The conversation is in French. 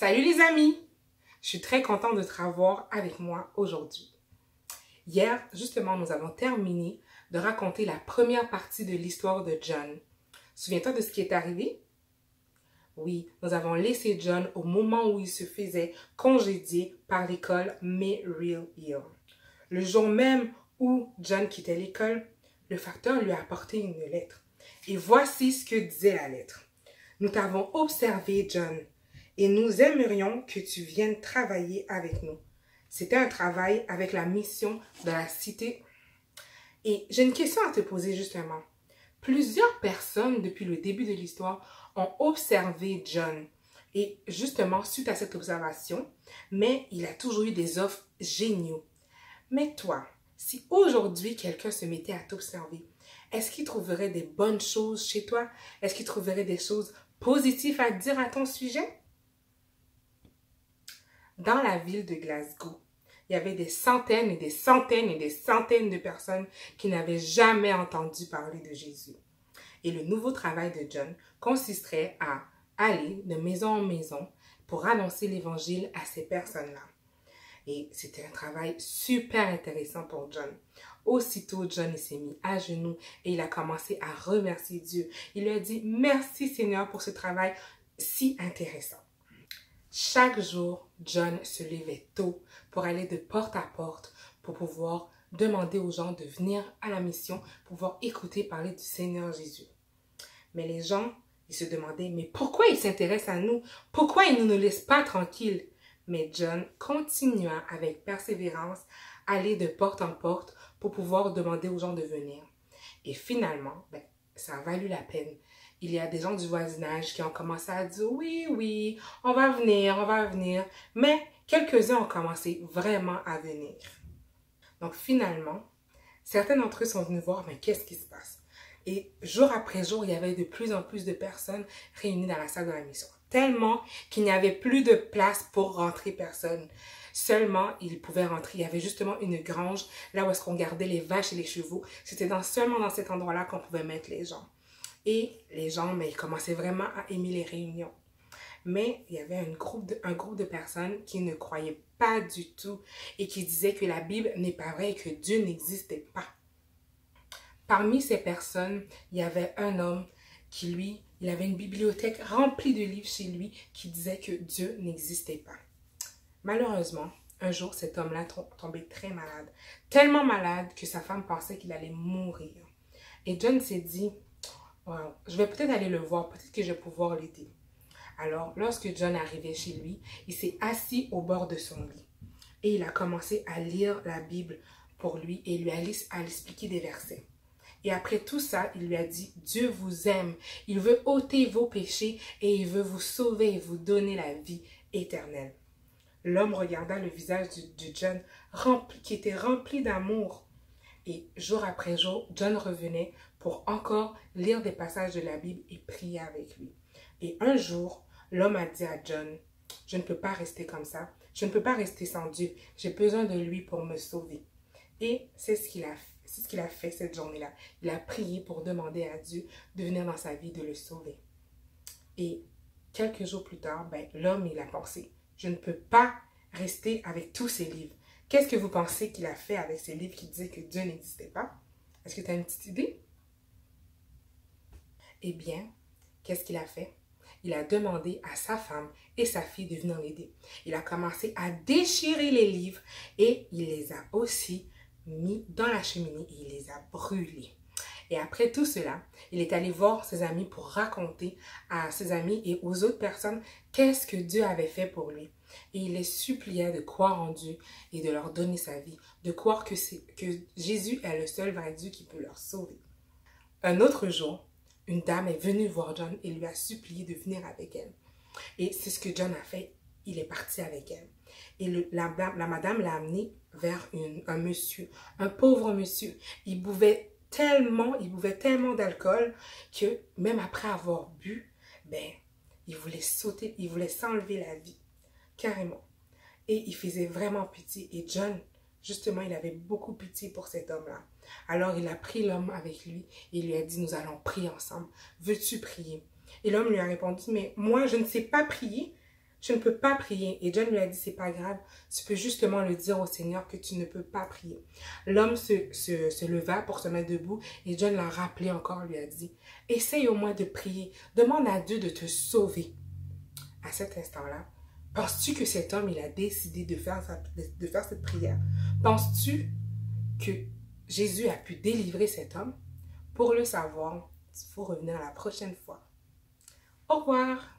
Salut les amis! Je suis très contente de te revoir avec moi aujourd'hui. Hier, justement, nous avons terminé de raconter la première partie de l'histoire de John. Souviens-toi de ce qui est arrivé? Oui, nous avons laissé John au moment où il se faisait congédier par l'école Maryhill. Le jour même où John quittait l'école, le facteur lui a apporté une lettre. Et voici ce que disait la lettre. Nous t'avons observé, John, et nous aimerions que tu viennes travailler avec nous. C'était un travail avec la mission de la cité. Et j'ai une question à te poser justement. Plusieurs personnes depuis le début de l'histoire ont observé John. Et justement, suite à cette observation, mais il a toujours eu des offres géniaux. Mais toi, si aujourd'hui quelqu'un se mettait à t'observer, est-ce qu'il trouverait des bonnes choses chez toi? Est-ce qu'il trouverait des choses positives à dire à ton sujet? Dans la ville de Glasgow, il y avait des centaines et des centaines et des centaines de personnes qui n'avaient jamais entendu parler de Jésus. Et le nouveau travail de John consisterait à aller de maison en maison pour annoncer l'évangile à ces personnes-là. Et c'était un travail super intéressant pour John. Aussitôt, John s'est mis à genoux et il a commencé à remercier Dieu. Il lui a dit « Merci Seigneur pour ce travail si intéressant ». Chaque jour, John se levait tôt pour aller de porte à porte pour pouvoir demander aux gens de venir à la mission, pour pouvoir écouter parler du Seigneur Jésus. Mais les gens, ils se demandaient « Mais pourquoi il s'intéresse à nous? Pourquoi il ne nous laisse pas tranquilles? » Mais John continua avec persévérance à aller de porte en porte pour pouvoir demander aux gens de venir. Et finalement, ça a valu la peine. Il y a des gens du voisinage qui ont commencé à dire « Oui, on va venir, on va venir. » Mais quelques-uns ont commencé vraiment à venir. Donc finalement, certains d'entre eux sont venus voir « Mais qu'est-ce qui se passe? » Et jour après jour, il y avait de plus en plus de personnes réunies dans la salle de la mission. Tellement qu'il n'y avait plus de place pour rentrer personne. Seulement, ils pouvaient rentrer. Il y avait justement une grange, là où est-ce qu'on gardait les vaches et les chevaux. C'était seulement dans cet endroit-là qu'on pouvait mettre les gens. Et les gens, ils commençaient vraiment à aimer les réunions. Mais il y avait un groupe de personnes qui ne croyaient pas du tout et qui disaient que la Bible n'est pas vraie et que Dieu n'existait pas. Parmi ces personnes, il y avait un homme qui, lui, il avait une bibliothèque remplie de livres chez lui qui disait que Dieu n'existait pas. Malheureusement, un jour, cet homme-là tombait très malade. Tellement malade que sa femme pensait qu'il allait mourir. Et John s'est dit, wow, je vais peut-être aller le voir, peut-être que je vais pouvoir l'aider. Alors, lorsque John arrivait chez lui, il s'est assis au bord de son lit. Et il a commencé à lire la Bible pour lui et lui a expliqué des versets. Et après tout ça, il lui a dit, Dieu vous aime, il veut ôter vos péchés et il veut vous sauver et vous donner la vie éternelle. L'homme regarda le visage de John qui était rempli d'amour. Et jour après jour, John revenait pour encore lire des passages de la Bible et prier avec lui. Et un jour, l'homme a dit à John, je ne peux pas rester comme ça, je ne peux pas rester sans Dieu, j'ai besoin de lui pour me sauver. Et c'est ce qu'il a fait. C'est ce qu'il a fait cette journée-là. Il a prié pour demander à Dieu de venir dans sa vie, de le sauver. Et quelques jours plus tard, l'homme, il a pensé, je ne peux pas rester avec tous ces livres. Qu'est-ce que vous pensez qu'il a fait avec ces livres qui disaient que Dieu n'existait pas? Est-ce que tu as une petite idée? Eh bien, qu'est-ce qu'il a fait? Il a demandé à sa femme et sa fille de venir l'aider. Il a commencé à déchirer les livres et il les a aussi mis dans la cheminée et il les a brûlés. Et après tout cela, il est allé voir ses amis pour raconter à ses amis et aux autres personnes qu'est-ce que Dieu avait fait pour lui. Et il les suppliait de croire en Dieu et de leur donner sa vie, de croire que Jésus est le seul vrai Dieu qui peut leur sauver. Un autre jour, une dame est venue voir John et lui a supplié de venir avec elle. Et c'est ce que John a fait, il est parti avec elle. Et la madame l'a amené vers un monsieur, un pauvre monsieur. Il buvait tellement d'alcool que même après avoir bu, il voulait sauter, il voulait s'enlever la vie, carrément. Et il faisait vraiment pitié. Et John, justement, il avait beaucoup pitié pour cet homme-là. Alors il a pris l'homme avec lui et il lui a dit, nous allons prier ensemble. Veux-tu prier? Et l'homme lui a répondu, mais moi je ne sais pas prier. je ne peux pas prier. Et John lui a dit, c'est pas grave, tu peux justement le dire au Seigneur que tu ne peux pas prier. L'homme se leva pour se mettre debout et John l'a rappelé encore, lui a dit, essaye au moins de prier, demande à Dieu de te sauver. À cet instant-là, penses-tu que cet homme, il a décidé de faire cette prière? Penses-tu que Jésus a pu délivrer cet homme? Pour le savoir, il faut revenir la prochaine fois. Au revoir!